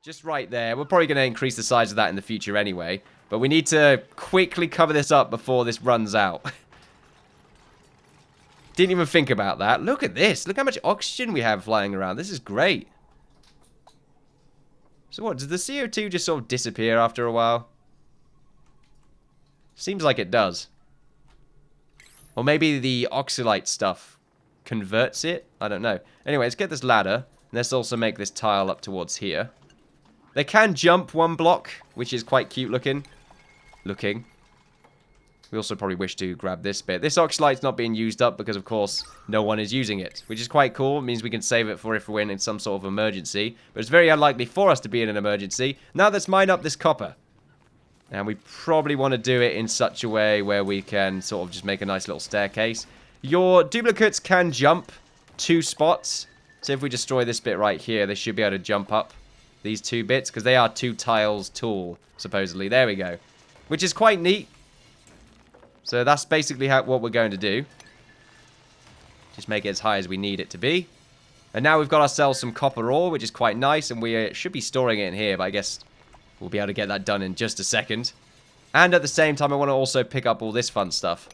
Just right there. We're probably going to increase the size of that in the future anyway. But we need to quickly cover this up before this runs out. Didn't even think about that. Look at this. Look how much oxygen we have flying around. This is great. So what, does the CO2 just sort of disappear after a while? Seems like it does. Or maybe the oxalite stuff converts it? I don't know. Anyway, let's get this ladder. Let's also make this tile up towards here. They can jump one block, which is quite cute looking. We also probably wish to grab this bit. This oxalite's not being used up because, of course, no one is using it, which is quite cool. It means we can save it for if we're in some sort of emergency. But it's very unlikely for us to be in an emergency. Now let's mine up this copper. And we probably want to do it in such a way where we can sort of just make a nice little staircase. Your duplicates can jump 2 spots. So if we destroy this bit right here, they should be able to jump up these 2 bits, because they are 2 tiles tall, supposedly. There we go. Which is quite neat. So that's basically what we're going to do. Just make it as high as we need it to be. And now we've got ourselves some copper ore, which is quite nice. And we should be storing it in here, but I guess we'll be able to get that done in just a second. And at the same time, I want to also pick up all this fun stuff.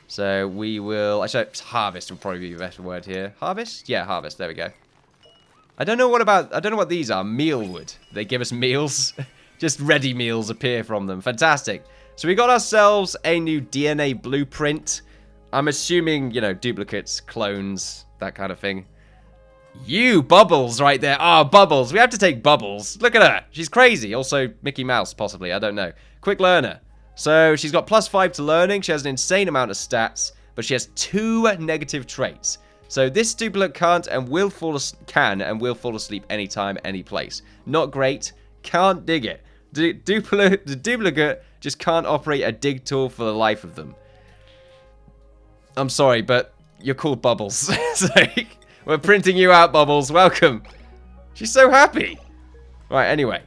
So we will... Actually, harvest would probably be the best word here. Harvest? Yeah, harvest. There we go. I don't know what these are. Mealwood. They give us meals. Just ready meals appear from them. Fantastic. So we got ourselves a new DNA blueprint. I'm assuming, you know, duplicates, clones, that kind of thing. You, Bubbles, right there. Ah, Bubbles. We have to take Bubbles. Look at her. She's crazy. Also, Mickey Mouse, possibly. I don't know. Quick learner. So she's got +5 to learning. She has an insane amount of stats, but she has 2 negative traits. So this duplicate can and will fall asleep anytime, any place. Not great. Can't dig it. The duplicate just can't operate a dig tool for the life of them. I'm sorry, but you're called Bubbles. Like, we're printing you out, Bubbles. Welcome. She's so happy. Right, anyway.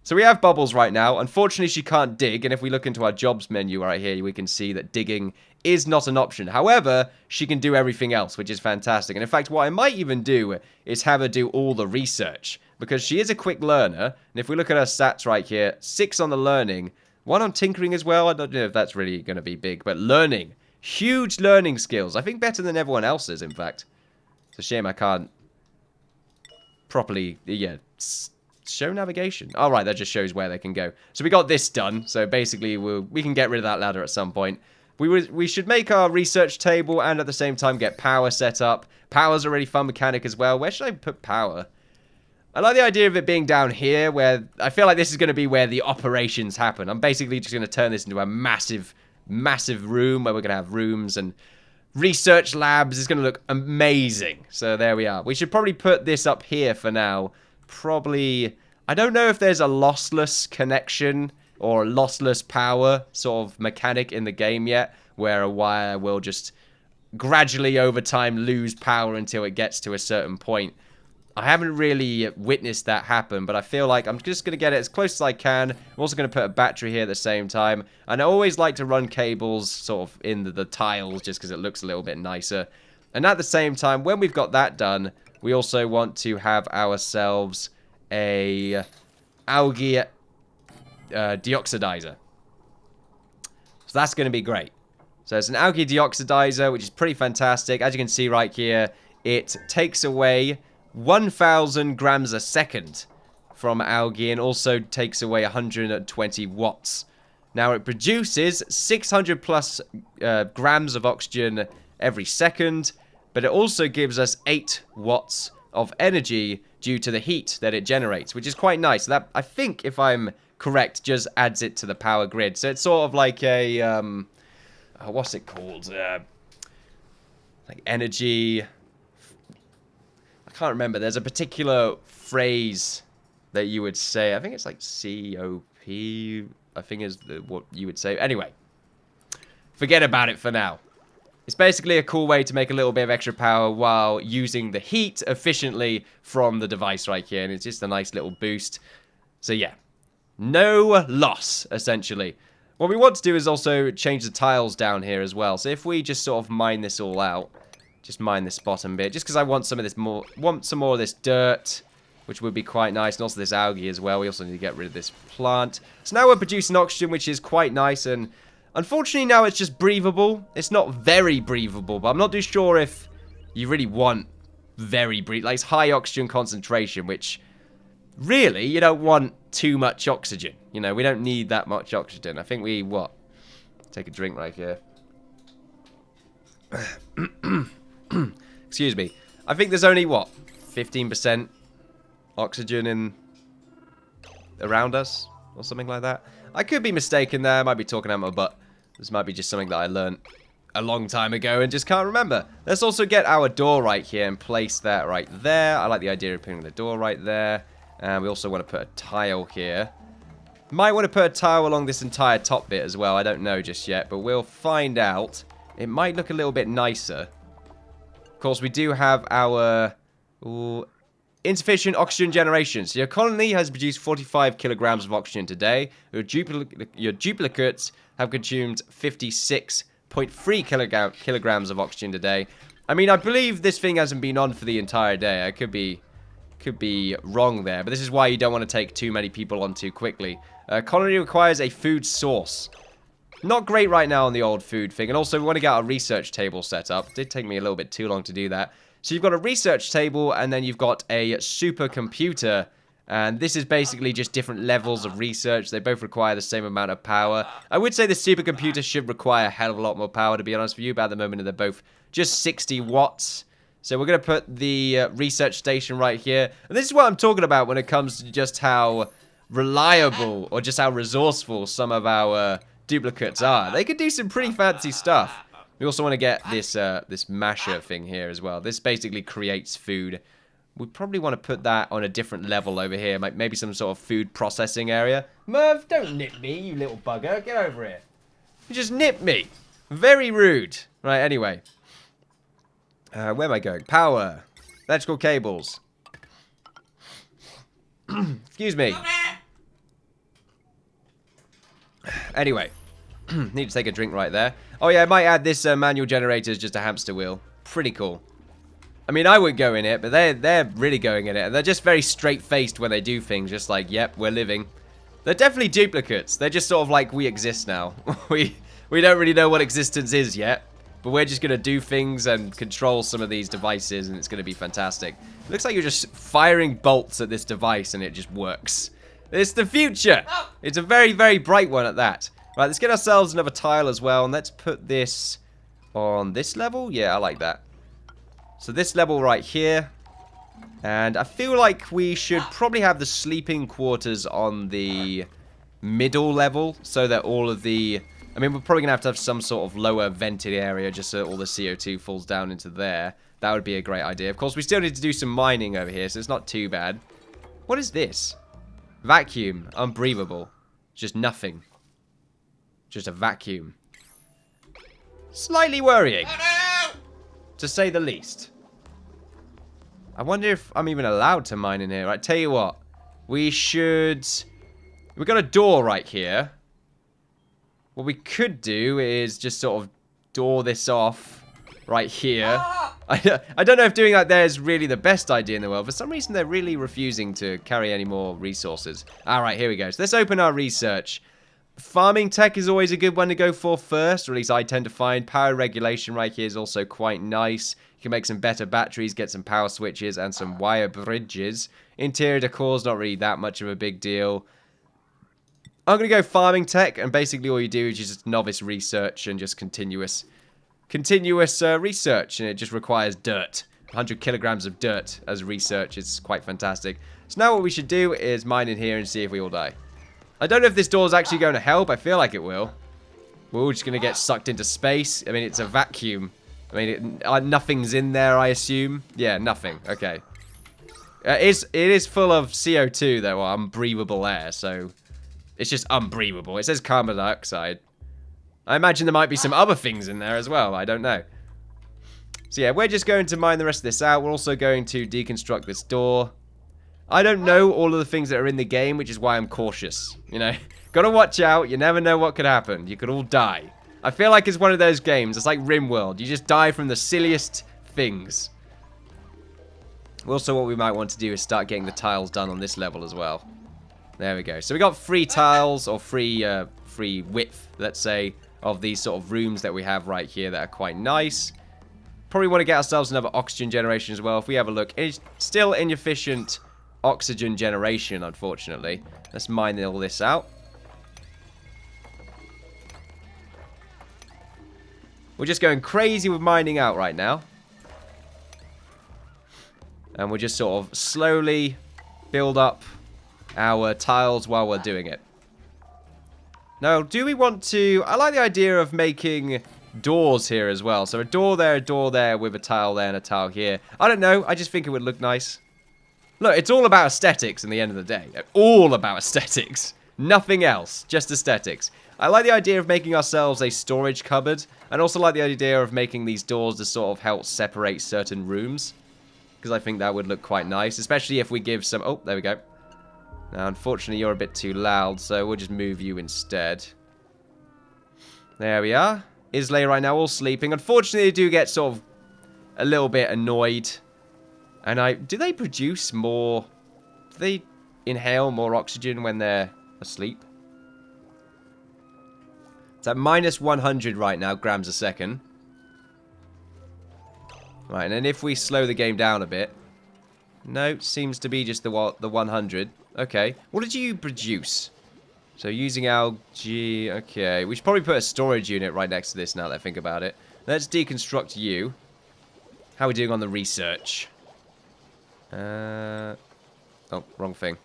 So we have Bubbles right now. Unfortunately, she can't dig. And if we look into our jobs menu right here, we can see that digging is not an option. However, she can do everything else, which is fantastic. And in fact, what I might even do is have her do all the research, because she is a quick learner. And if we look at her stats right here, 6 on the learning, 1 on tinkering as well. I don't know if that's really going to be big, but learning. Huge learning skills. I think better than everyone else's, in fact. It's a shame I can't properly, show navigation. All right, that just shows where they can go. So we got this done. So basically, we can get rid of that ladder at some point. We should make our research table and at the same time get power set up. Power's a really fun mechanic as well. Where should I put power? I like the idea of it being down here, where I feel like this is going to be where the operations happen. I'm basically just going to turn this into a massive, massive room where we're going to have rooms and research labs. It's going to look amazing. So there we are. We should probably put this up here for now. Probably, I don't know if there's a lossless connection or a lossless power sort of mechanic in the game yet, where a wire will just gradually over time lose power until it gets to a certain point. I haven't really witnessed that happen, but I feel like I'm just going to get it as close as I can. I'm also going to put a battery here at the same time. And I always like to run cables sort of in the tiles just because it looks a little bit nicer. And at the same time, when we've got that done, we also want to have ourselves a algae deoxidizer. So that's going to be great. So it's an algae deoxidizer, which is pretty fantastic. As you can see right here, it takes away 1,000 grams a second from algae and also takes away 120 watts. Now it produces 600 plus grams of oxygen every second, but it also gives us 8 watts of energy due to the heat that it generates, which is quite nice. That, I think, if I'm correct, just adds it to the power grid. So it's sort of like a, what's it called? Like energy... I can't remember. There's a particular phrase that you would say. I think it's like COP, I think is what you would say. Anyway, forget about it for now. It's basically a cool way to make a little bit of extra power while using the heat efficiently from the device right here. And it's just a nice little boost. So yeah, no loss, essentially. What we want to do is also change the tiles down here as well. So if we just sort of mine this all out, just mine this bottom bit, just because I want some of this more, want some more of this dirt. which would be quite nice. And also this algae as well. We also need to get rid of this plant. So now we're producing oxygen, which is quite nice. And unfortunately now it's just breathable. It's not very breathable, but I'm not too sure if you really want very breathable. Like, it's high oxygen concentration, which really you don't want too much oxygen. You know, we don't need that much oxygen. I think we, what? Take a drink right here. Excuse me. I think there's only, what, 15% oxygen in around us or something like that. I could be mistaken there. I might be talking out my butt. This might be just something that I learned a long time ago and just can't remember. Let's also get our door right here and place that right there. I like the idea of putting the door right there. And we also want to put a tile here. Might want to put a tile along this entire top bit as well. I don't know just yet, but we'll find out. It might look a little bit nicer. Of course, we do have our insufficient oxygen generation. So your colony has produced 45 kilograms of oxygen today. Your duplicates have consumed 56.3 kilograms of oxygen today. I mean, I believe this thing hasn't been on for the entire day. I could be wrong there, but this is why you don't want to take too many people on too quickly. Colony requires a food source. Not great right now on the old food thing. And also, we want to get our research table set up. It did take me a little bit too long to do that. So you've got a research table, and then you've got a supercomputer. And this is basically just different levels of research. They both require the same amount of power. I would say the supercomputer should require a hell of a lot more power, to be honest with you. But at the moment, they're both just 60 watts. So we're going to put the research station right here. And this is what I'm talking about when it comes to just how reliable or just how resourceful some of our duplicates are. They can do some pretty fancy stuff. We also want to get this this masher thing here as well. This basically creates food. We probably want to put that on a different level over here. Maybe some sort of food processing area. Merv, don't nip me, you little bugger. Get over here. You just nipped me. Very rude. Right, anyway. Where am I going? Power. Electrical cables. Excuse me. Anyway. Need to take a drink right there. Oh yeah, I might add this manual generator is just a hamster wheel. Pretty cool. I mean, I would go in it, but they're really going in it. And they're just very straight-faced when they do things. Just like, yep, we're living. They're definitely duplicates. They're just sort of like, we exist now. we don't really know what existence is yet. But we're just going to do things and control some of these devices, and it's going to be fantastic. It looks like you're just firing bolts at this device, and it just works. It's the future. It's a very, very bright one at that. Right, let's get ourselves another tile as well, and let's put this on this level. Yeah, I like that. So this level right here. And I feel like we should probably have the sleeping quarters on the middle level, so that all of the... I mean, we're probably going to have some sort of lower vented area just so all the CO2 falls down into there. That would be a great idea. Of course, we still need to do some mining over here, so it's not too bad. What is this? Vacuum. Unbreathable. Just nothing. Just a vacuum. Slightly worrying. Oh, no! To say the least. I wonder if I'm even allowed to mine in here. Right, tell you what. We should... We've got a door right here. What we could do is just sort of door this off right here. I don't know if doing that there is really the best idea in the world. For some reason, they're really refusing to carry any more resources. All right, here we go. So let's open our research. Farming tech is always a good one to go for first, or at least I tend to find. Power regulation right here is also quite nice. You can make some better batteries, get some power switches, and some wire bridges. Interior decor is not really that much of a big deal. I'm going to go farming tech, and basically all you do is just novice research and just continuous research, and it just requires dirt. 100 kilograms of dirt as research is quite fantastic. So now what we should do is mine in here and see if we all die. I don't know if this door is actually going to help. I feel like it will. We're all just going to get sucked into space. I mean, it's a vacuum. I mean, nothing's in there, I assume. Yeah, nothing. Okay. It is full of CO2, though, or unbreathable air, so... It's just unbreathable. It says carbon dioxide. I imagine there might be some other things in there as well. I don't know. So yeah, we're just going to mine the rest of this out. We're also going to deconstruct this door. I don't know all of the things that are in the game, which is why I'm cautious. You know, gotta watch out. You never know what could happen. You could all die. I feel like it's one of those games. It's like RimWorld. You just die from the silliest things. Also, what we might want to do is start getting the tiles done on this level as well. There we go. So we got 3 tiles, or free width, let's say, of these sort of rooms that we have right here that are quite nice. Probably want to get ourselves another oxygen generation as well. If we have a look, it's still inefficient oxygen generation, unfortunately. Let's mine all this out. We're just going crazy with mining out right now. And we'll just sort of slowly build up our tiles while we're doing it. Now, do we want to... I like the idea of making doors here as well. So a door there with a tile there and a tile here. I don't know. I just think it would look nice. Look, it's all about aesthetics in the end of the day. All about aesthetics. Nothing else. Just aesthetics. I like the idea of making ourselves a storage cupboard. And also like the idea of making these doors to sort of help separate certain rooms. Because I think that would look quite nice. Especially if we give some... Oh, there we go. Now, unfortunately, you're a bit too loud, so we'll just move you instead. There we are. Islay right now all sleeping. Unfortunately, they do get sort of a little bit annoyed. And do they produce more... Do they inhale more oxygen when they're asleep? It's at minus 100 right now, grams a second. Right, and then if we slow the game down a bit... No, seems to be just the 100. Okay. What did you produce? So using algae... Okay. We should probably put a storage unit right next to this now that I think about it. Let's deconstruct you. How are we doing on the research? Oh, wrong thing.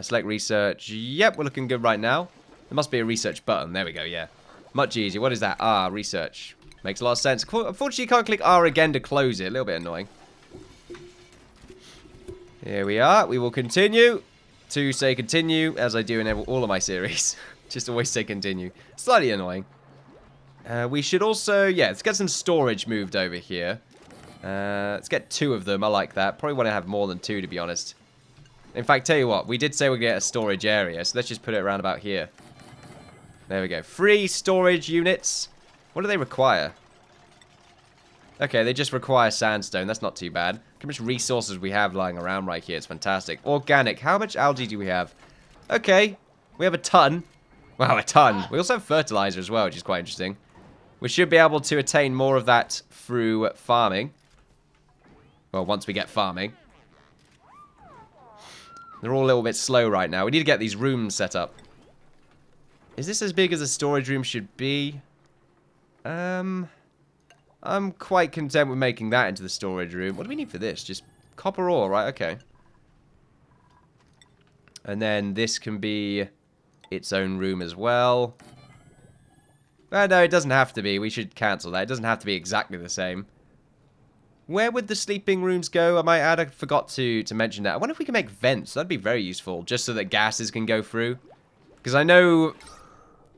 Select research. Yep, we're looking good right now. There must be a research button. There we go, yeah. Much easier. What is that? Ah, research. Makes a lot of sense. Unfortunately, you can't click R again to close it. A little bit annoying. Here we are. We will continue to say continue, as I do in all of my series. Just always say continue. Slightly annoying. We should also... Yeah, let's get some storage moved over here. Let's get 2 of them. I like that. Probably want to have more than 2, to be honest. In fact, tell you what. We did say we'd get a storage area, so let's just put it around about here. There we go. 3 storage units. What do they require? Okay, they just require sandstone. That's not too bad. Look how much resources we have lying around right here. It's fantastic. Organic. How much algae do we have? Okay. We have a ton. Wow, a ton. We also have fertilizer as well, which is quite interesting. We should be able to attain more of that through farming. Well, once we get farming. They're all a little bit slow right now. We need to get these rooms set up. Is this as big as a storage room should be? I'm quite content with making that into the storage room. What do we need for this? Just copper ore, right? Okay. And then this can be its own room as well. No, it doesn't have to be. We should cancel that. It doesn't have to be exactly the same. Where would the sleeping rooms go? I might add. I forgot to mention that. I wonder if we can make vents. That'd be very useful. Just so that gases can go through. Because I know...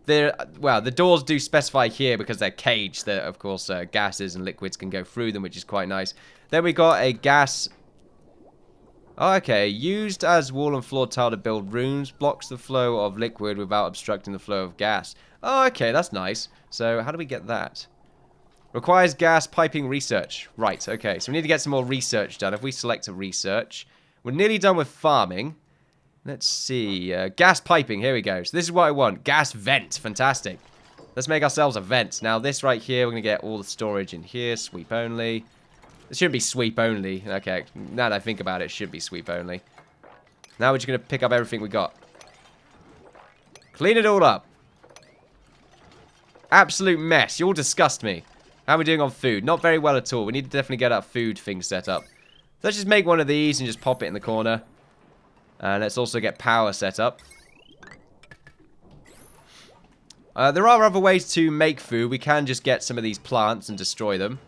Well, the doors do specify here because they're caged that, of course, gases and liquids can go through them, which is quite nice. Then we got a gas... Oh, okay. Used as wall and floor tile to build rooms. Blocks the flow of liquid without obstructing the flow of gas. Oh, okay. That's nice. So, how do we get that? Requires gas piping research. Right, okay. So, we need to get some more research done. If we select a research... We're nearly done with farming. Let's see. Gas piping. Here we go. So this is what I want. Gas vent. Fantastic. Let's make ourselves a vent. Now this right here, we're going to get all the storage in here. Sweep only. It shouldn't be sweep only. Okay. Now that I think about it, it should be sweep only. Now we're just going to pick up everything we got. Clean it all up. Absolute mess. You all disgust me. How are we doing on food? Not very well at all. We need to definitely get our food thing set up. So let's just make one of these and just pop it in the corner. And let's also get power set up. There are other ways to make food. We can just get some of these plants and destroy them.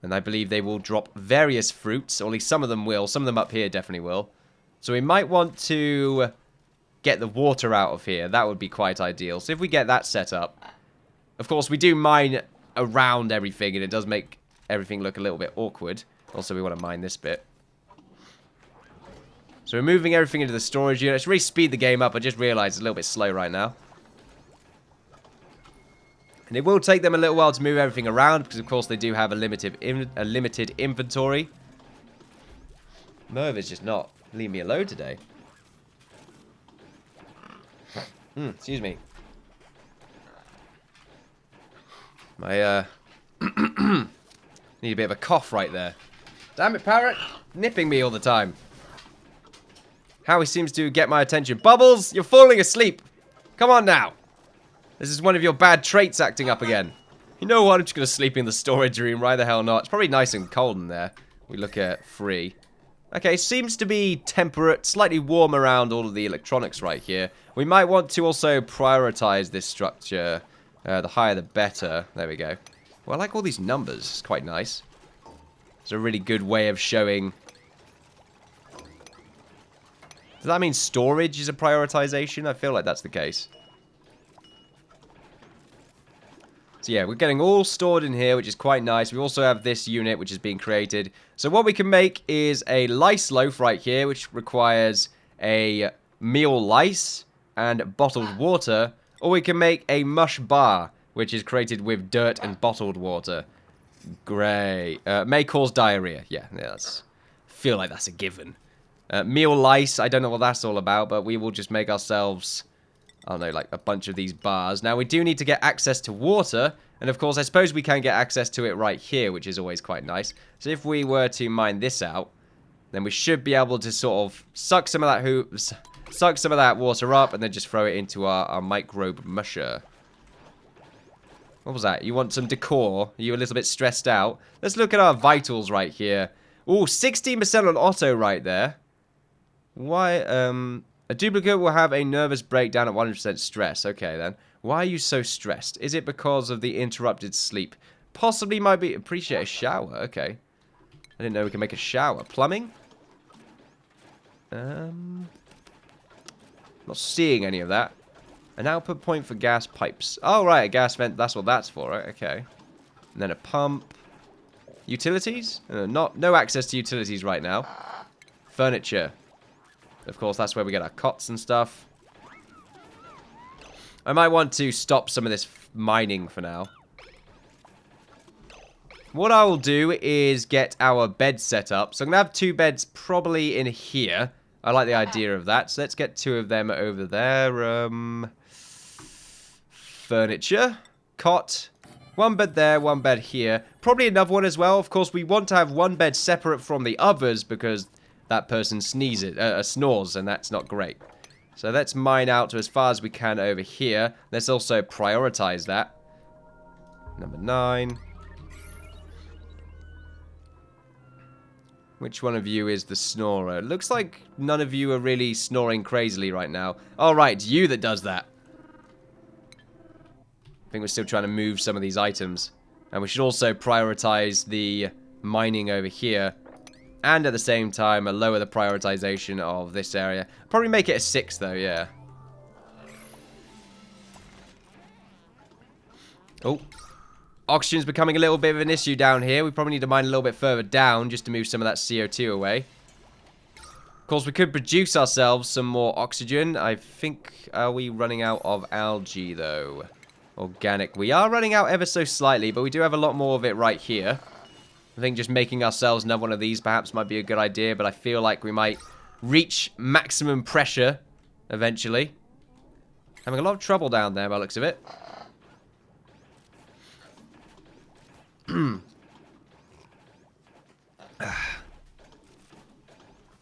And I believe they will drop various fruits. Or at least some of them will. Some of them up here definitely will. So we might want to get the water out of here. That would be quite ideal. So if we get that set up. Of course, we do mine around everything. And it does make everything look a little bit awkward. Also, we want to mine this bit. So we're moving everything into the storage unit. Let's really speed the game up. I just realized it's a little bit slow right now. And And it will take them a little while to move everything around, because of course they do have a limited inventory. Merv is just not leaving me alone today. Excuse me. My, need a bit of a cough right there. Damn it, parrot! Nipping me all the time. Howie seems to get my attention. Bubbles, you're falling asleep. Come on now. This is one of your bad traits acting up again. You know what? I'm just going to sleep in the storage room. Why the hell not? It's probably nice and cold in there. We look at 3. Okay, seems to be temperate, slightly warm around all of the electronics right here. We might want to also prioritize this structure. The higher the better. There we go. Well, I like all these numbers. It's quite nice. It's a really good way of showing... Does that mean storage is a prioritization? I feel like that's the case. So yeah, we're getting all stored in here, which is quite nice. We also have this unit, which is being created. So what we can make is a lice loaf right here, which requires a meal lice and bottled water. Or we can make a mush bar, which is created with dirt and bottled water. Great. May cause diarrhea. Yeah, that's... feel like that's a given. Meal lice, I don't know what that's all about, but we will just make ourselves... I don't know, like a bunch of these bars. Now, we do need to get access to water. And, of course, I suppose we can get access to it right here, which is always quite nice. So, if we were to mine this out, then we should be able to sort of suck some of that water up and then just throw it into our microbe musher. What was that? You want some decor? Are you a little bit stressed out? Let's look at our vitals right here. Ooh, 16% on auto right there. Why, a duplicate will have a nervous breakdown at 100% stress. Okay, then. Why are you so stressed? Is it because of the interrupted sleep? Possibly might be... Appreciate a shower. Okay. I didn't know we could make a shower. Plumbing? Not seeing any of that. An output point for gas pipes. Oh, right. A gas vent. That's what that's for, right? Okay. And then a pump. Utilities? No access to utilities right now. Furniture. Of course, that's where we get our cots and stuff. I might want to stop some of this mining for now. What I will do is get our bed set up. So I'm going to have 2 beds probably in here. I like the idea of that. So let's get 2 of them over there. Furniture. Cot. 1 bed there, 1 bed here. Probably another one as well. Of course, we want to have 1 bed separate from the others because that person snores, and that's not great. So let's mine out to as far as we can over here. Let's also prioritize that. Number 9. Which one of you is the snorer? Looks like none of you are really snoring crazily right now. All right, it's you that does that. I think we're still trying to move some of these items. And we should also prioritize the mining over here. And at the same time, lower the prioritization of this area. Probably make it a 6, though, yeah. Oh. Oxygen's becoming a little bit of an issue down here. We probably need to mine a little bit further down just to move some of that CO2 away. Of course, we could produce ourselves some more oxygen. I think, are we running out of algae, though? Organic. We are running out ever so slightly, but we do have a lot more of it right here. I think just making ourselves another one of these perhaps might be a good idea, but I feel like we might reach maximum pressure eventually. Having a lot of trouble down there by the looks of it. Now,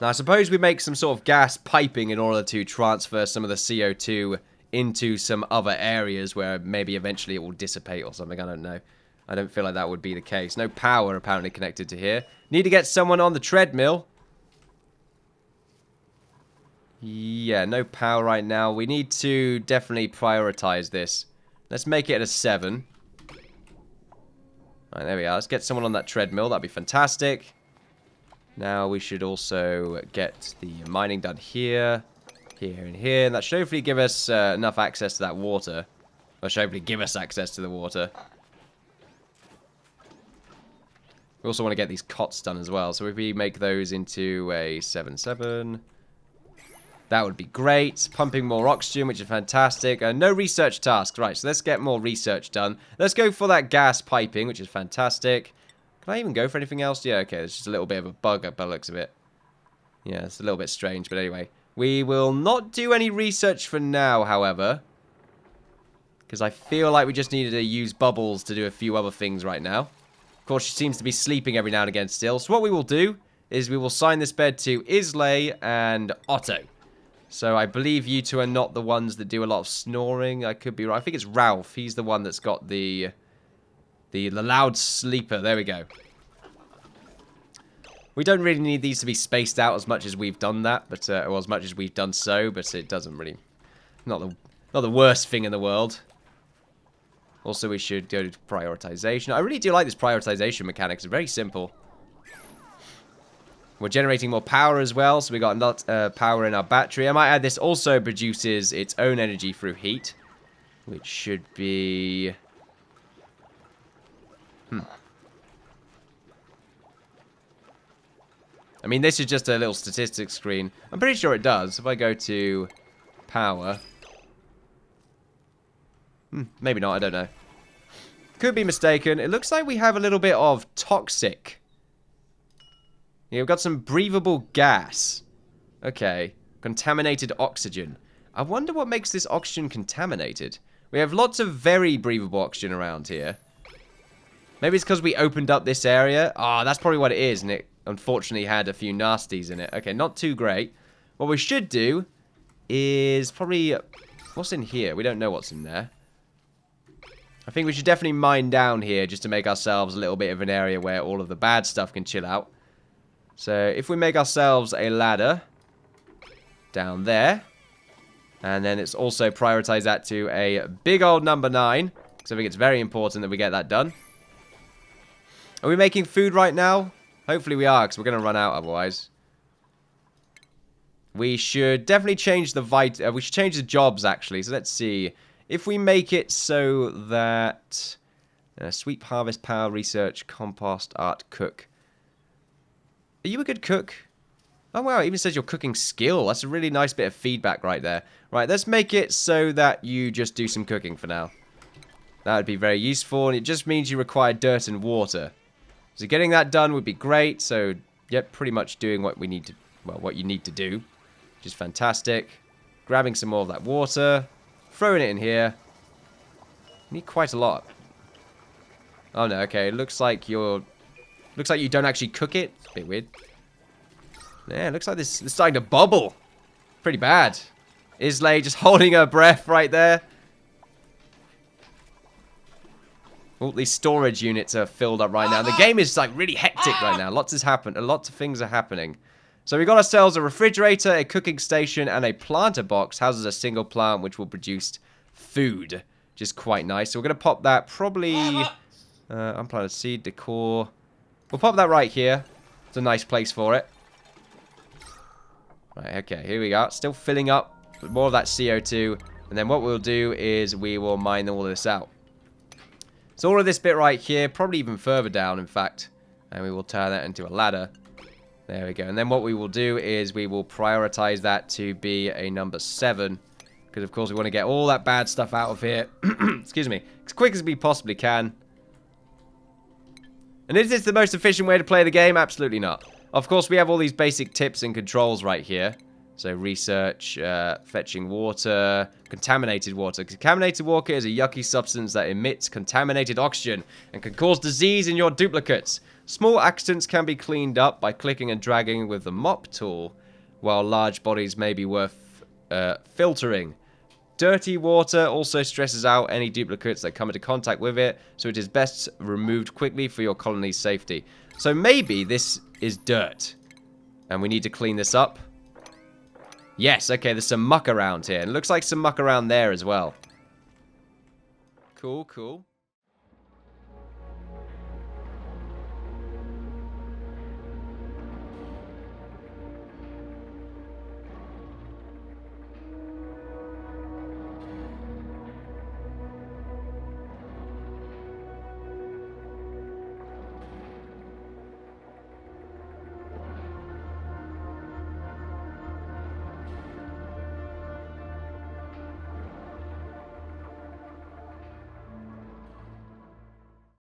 I suppose we make some sort of gas piping in order to transfer some of the CO2 into some other areas where maybe eventually it will dissipate or something. I don't know. I don't feel like that would be the case. No power apparently connected to here. Need to get someone on the treadmill. Yeah, no power right now. We need to definitely prioritize this. Let's make it at a 7. Alright, there we are. Let's get someone on that treadmill. That'd be fantastic. Now we should also get the mining done here, here, and here. And that should hopefully give us enough access to that water. Or should hopefully give us access to the water. We also want to get these cots done as well. So if we make those into a 7-7. That would be great. Pumping more oxygen, which is fantastic. No research tasks. Right, so let's get more research done. Let's go for that gas piping, which is fantastic. Can I even go for anything else? Yeah, okay. There's just a little bit of a bug by the looks of it. Yeah, it's a little bit strange, but anyway. We will not do any research for now, however. Because I feel like we just needed to use Bubbles to do a few other things right now. Of course, she seems to be sleeping every now and again still. So what we will do is we will sign this bed to Islay and Otto. So I believe you two are not the ones that do a lot of snoring. I could be right. I think it's Ralph. He's the one that's got the loud sleeper. There we go. We don't really need these to be spaced out as much as we've done that, but or as much as we've done so, but it doesn't really, not the worst thing in the world. Also, we should go to prioritization. I really do like this prioritization mechanic. It's very simple. We're generating more power as well, so we got a lot power in our battery. I might add this also produces its own energy through heat, which should be... I mean, this is just a little statistics screen. I'm pretty sure it does. If I go to power... maybe not, I don't know. Could be mistaken. It looks like we have a little bit of toxic. Yeah, we've got some breathable gas. Okay. Contaminated oxygen. I wonder what makes this oxygen contaminated. We have lots of very breathable oxygen around here. Maybe it's because we opened up this area. Ah, that's probably what it is, and it unfortunately had a few nasties in it. Okay, not too great. What we should do is probably... What's in here? We don't know what's in there. I think we should definitely mine down here just to make ourselves a little bit of an area where all of the bad stuff can chill out. So if we make ourselves a ladder down there, and then it's also prioritize that to a big old number 9, because I think it's very important that we get that done. Are we making food right now? Hopefully we are, because we're going to run out otherwise. We should definitely change the we should change the jobs, actually. So let's see. If we make it so that... sweep, harvest, power, research, compost, art, cook. Are you a good cook? Oh, wow. It even says your cooking skill. That's a really nice bit of feedback right there. Right, let's make it so that you just do some cooking for now. That would be very useful, and it just means you require dirt and water. So getting that done would be great. So, yep, pretty much doing what we need to... Well, what you need to do. Which is fantastic. Grabbing some more of that water. Throwing it in here. Need quite a lot. Oh, no, okay. It looks like you're... Looks like you don't actually cook it. It's a bit weird. Yeah, it looks like this is starting to bubble. Pretty bad. Islay just holding her breath right there. All these storage units are filled up right now. The game is like really hectic right now. Lots of things are happening. So we got ourselves a refrigerator, a cooking station, and a planter box. Houses a single plant which will produce food. Which is quite nice. So we're going to pop that probably... unplanted seed, decor... We'll pop that right here. It's a nice place for it. Right, okay, here we go. Still filling up with more of that CO2. And then what we'll do is we will mine all of this out. So all of this bit right here, probably even further down, in fact. And we will turn that into a ladder. There we go. And then what we will do is we will prioritize that to be a number 7. Because, of course, we want to get all that bad stuff out of here. Excuse me. As quick as we possibly can. And is this the most efficient way to play the game? Absolutely not. Of course, we have all these basic tips and controls right here. So, research, fetching water, contaminated water. Contaminated water is a yucky substance that emits contaminated oxygen and can cause disease in your duplicates. Small accidents can be cleaned up by clicking and dragging with the mop tool, while large bodies may be worth filtering. Dirty water also stresses out any duplicates that come into contact with it, so it is best removed quickly for your colony's safety. So maybe this is dirt, and we need to clean this up. Yes, okay, there's some muck around here, and it looks like some muck around there as well. Cool, cool.